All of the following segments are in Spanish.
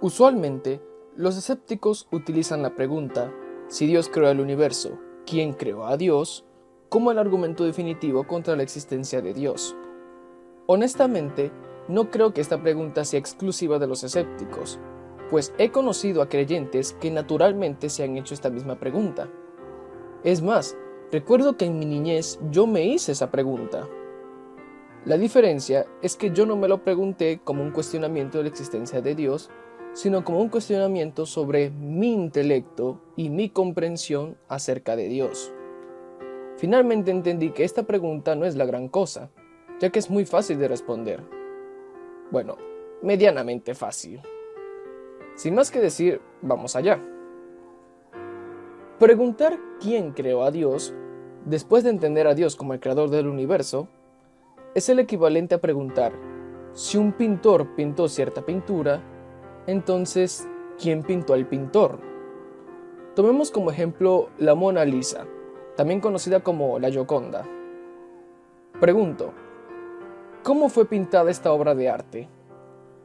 Usualmente, los escépticos utilizan la pregunta, si Dios creó el universo, ¿quién creó a Dios?, como el argumento definitivo contra la existencia de Dios. Honestamente, no creo que esta pregunta sea exclusiva de los escépticos, pues he conocido a creyentes que naturalmente se han hecho esta misma pregunta. Es más, recuerdo que en mi niñez yo me hice esa pregunta. La diferencia es que yo no me lo pregunté como un cuestionamiento de la existencia de Dios, sino como un cuestionamiento sobre mi intelecto y mi comprensión acerca de Dios. Finalmente entendí que esta pregunta no es la gran cosa, ya que es muy fácil de responder. Bueno, medianamente fácil. Sin más que decir, vamos allá. Preguntar quién creó a Dios, después de entender a Dios como el creador del universo, es el equivalente a preguntar, si un pintor pintó cierta pintura, entonces, ¿quién pintó al pintor? Tomemos como ejemplo la Mona Lisa, también conocida como la Gioconda. Pregunto, ¿cómo fue pintada esta obra de arte?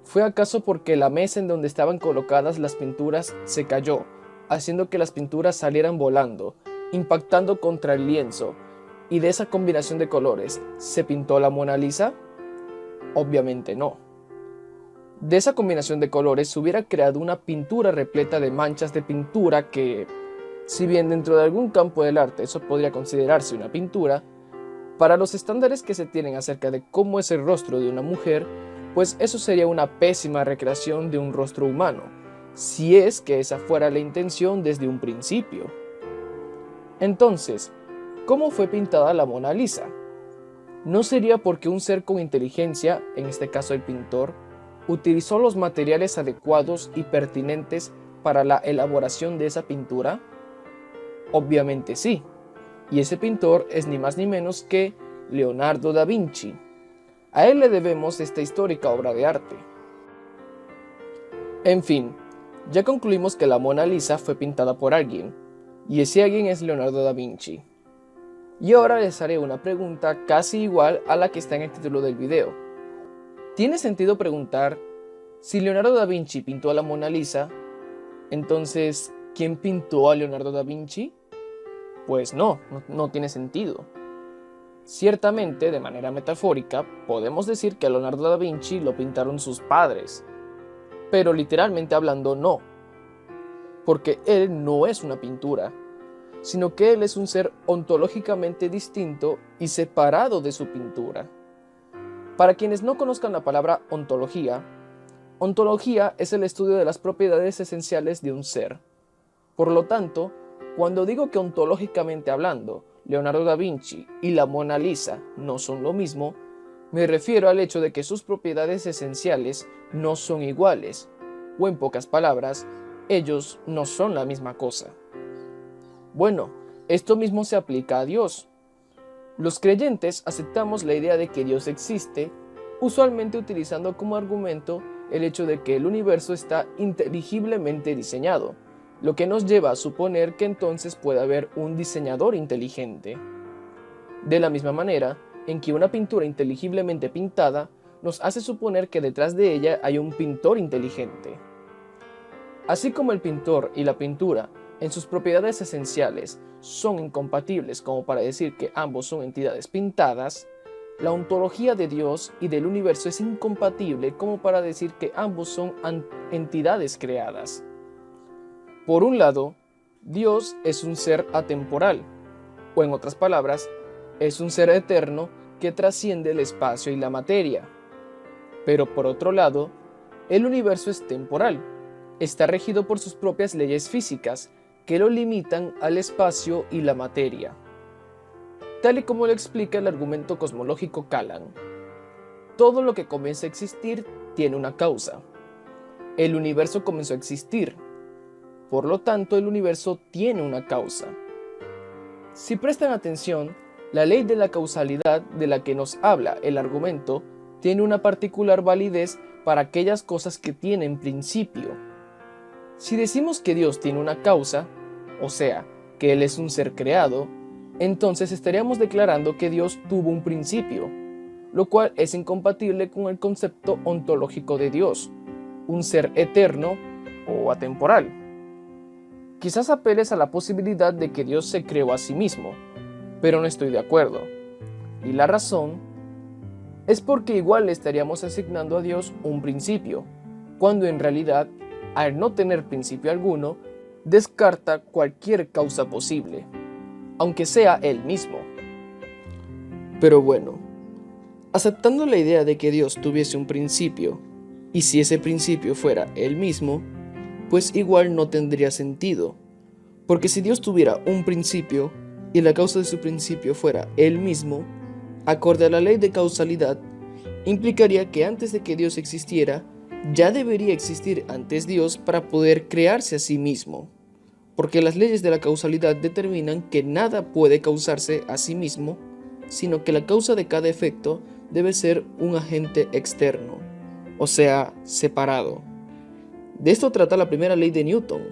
¿Fue acaso porque la mesa en donde estaban colocadas las pinturas se cayó, haciendo que las pinturas salieran volando, impactando contra el lienzo, y de esa combinación de colores se pintó la Mona Lisa? Obviamente no. De esa combinación de colores se hubiera creado una pintura repleta de manchas de pintura que, si bien dentro de algún campo del arte eso podría considerarse una pintura, para los estándares que se tienen acerca de cómo es el rostro de una mujer, pues eso sería una pésima recreación de un rostro humano, si es que esa fuera la intención desde un principio. Entonces, ¿cómo fue pintada la Mona Lisa? ¿No sería porque un ser con inteligencia, en este caso el pintor, utilizó los materiales adecuados y pertinentes para la elaboración de esa pintura? Obviamente sí, y ese pintor es ni más ni menos que Leonardo da Vinci. A él le debemos esta histórica obra de arte. En fin, ya concluimos que la Mona Lisa fue pintada por alguien, y ese alguien es Leonardo da Vinci. Y ahora les haré una pregunta casi igual a la que está en el título del video. ¿Tiene sentido preguntar, si Leonardo da Vinci pintó a la Mona Lisa, entonces, ¿quién pintó a Leonardo da Vinci? Pues no tiene sentido. Ciertamente, de manera metafórica, podemos decir que a Leonardo da Vinci lo pintaron sus padres, pero literalmente hablando no, porque él no es una pintura, sino que él es un ser ontológicamente distinto y separado de su pintura. Para quienes no conozcan la palabra ontología es el estudio de las propiedades esenciales de un ser. Por lo tanto, cuando digo que ontológicamente hablando, Leonardo da Vinci y la Mona Lisa no son lo mismo, me refiero al hecho de que sus propiedades esenciales no son iguales, o en pocas palabras, ellos no son la misma cosa. Bueno, esto mismo se aplica a Dios. Los creyentes aceptamos la idea de que Dios existe, usualmente utilizando como argumento el hecho de que el universo está inteligiblemente diseñado, lo que nos lleva a suponer que entonces puede haber un diseñador inteligente. De la misma manera en que una pintura inteligiblemente pintada nos hace suponer que detrás de ella hay un pintor inteligente. Así como el pintor y la pintura, en sus propiedades esenciales, son incompatibles como para decir que ambos son entidades pintadas, la ontología de Dios y del universo es incompatible como para decir que ambos son entidades creadas. Por un lado, Dios es un ser atemporal, o en otras palabras, es un ser eterno que trasciende el espacio y la materia. Pero por otro lado, el universo es temporal, está regido por sus propias leyes físicas, que lo limitan al espacio y la materia. Tal y como lo explica el argumento cosmológico Kalam, todo lo que comienza a existir tiene una causa. El universo comenzó a existir, por lo tanto el universo tiene una causa. Si prestan atención, la ley de la causalidad de la que nos habla el argumento tiene una particular validez para aquellas cosas que tienen principio. Si decimos que Dios tiene una causa, o sea, que Él es un ser creado, entonces estaríamos declarando que Dios tuvo un principio, lo cual es incompatible con el concepto ontológico de Dios, un ser eterno o atemporal. Quizás apeles a la posibilidad de que Dios se creó a sí mismo, pero no estoy de acuerdo. Y la razón es porque igual le estaríamos asignando a Dios un principio, cuando en realidad, al no tener principio alguno, descarta cualquier causa posible, aunque sea Él mismo. Pero bueno, aceptando la idea de que Dios tuviese un principio, y si ese principio fuera Él mismo, pues igual no tendría sentido, porque si Dios tuviera un principio, y la causa de su principio fuera Él mismo, acorde a la ley de causalidad, implicaría que antes de que Dios existiera, ya debería existir antes Dios para poder crearse a sí mismo, porque las leyes de la causalidad determinan que nada puede causarse a sí mismo, sino que la causa de cada efecto debe ser un agente externo, o sea, separado. De esto trata la primera ley de Newton.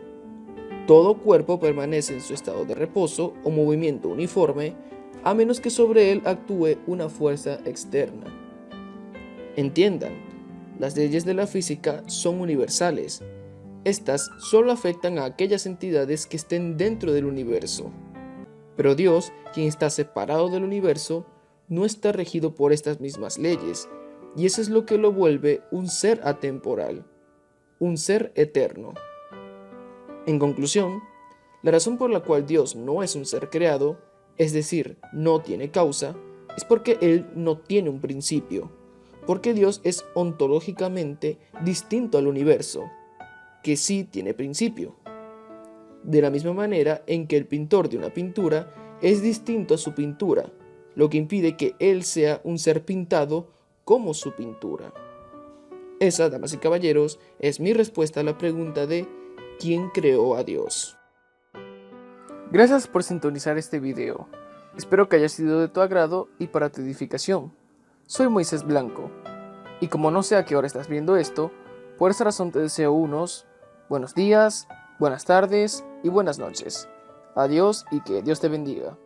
Todo cuerpo permanece en su estado de reposo o movimiento uniforme, a menos que sobre él actúe una fuerza externa. Entiendan, las leyes de la física son universales. Estas solo afectan a aquellas entidades que estén dentro del universo. Pero Dios, quien está separado del universo, no está regido por estas mismas leyes, y eso es lo que lo vuelve un ser atemporal, un ser eterno. En conclusión, la razón por la cual Dios no es un ser creado, es decir, no tiene causa, es porque Él no tiene un principio, porque Dios es ontológicamente distinto al universo, que sí tiene principio. De la misma manera en que el pintor de una pintura es distinto a su pintura, lo que impide que Él sea un ser pintado como su pintura. Esa, damas y caballeros, es mi respuesta a la pregunta de ¿quién creó a Dios? Gracias por sintonizar este video. Espero que haya sido de tu agrado y para tu edificación. Soy Moisés Blanco, y como no sé a qué hora estás viendo esto, por esa razón te deseo unos buenos días, buenas tardes y buenas noches. Adiós y que Dios te bendiga.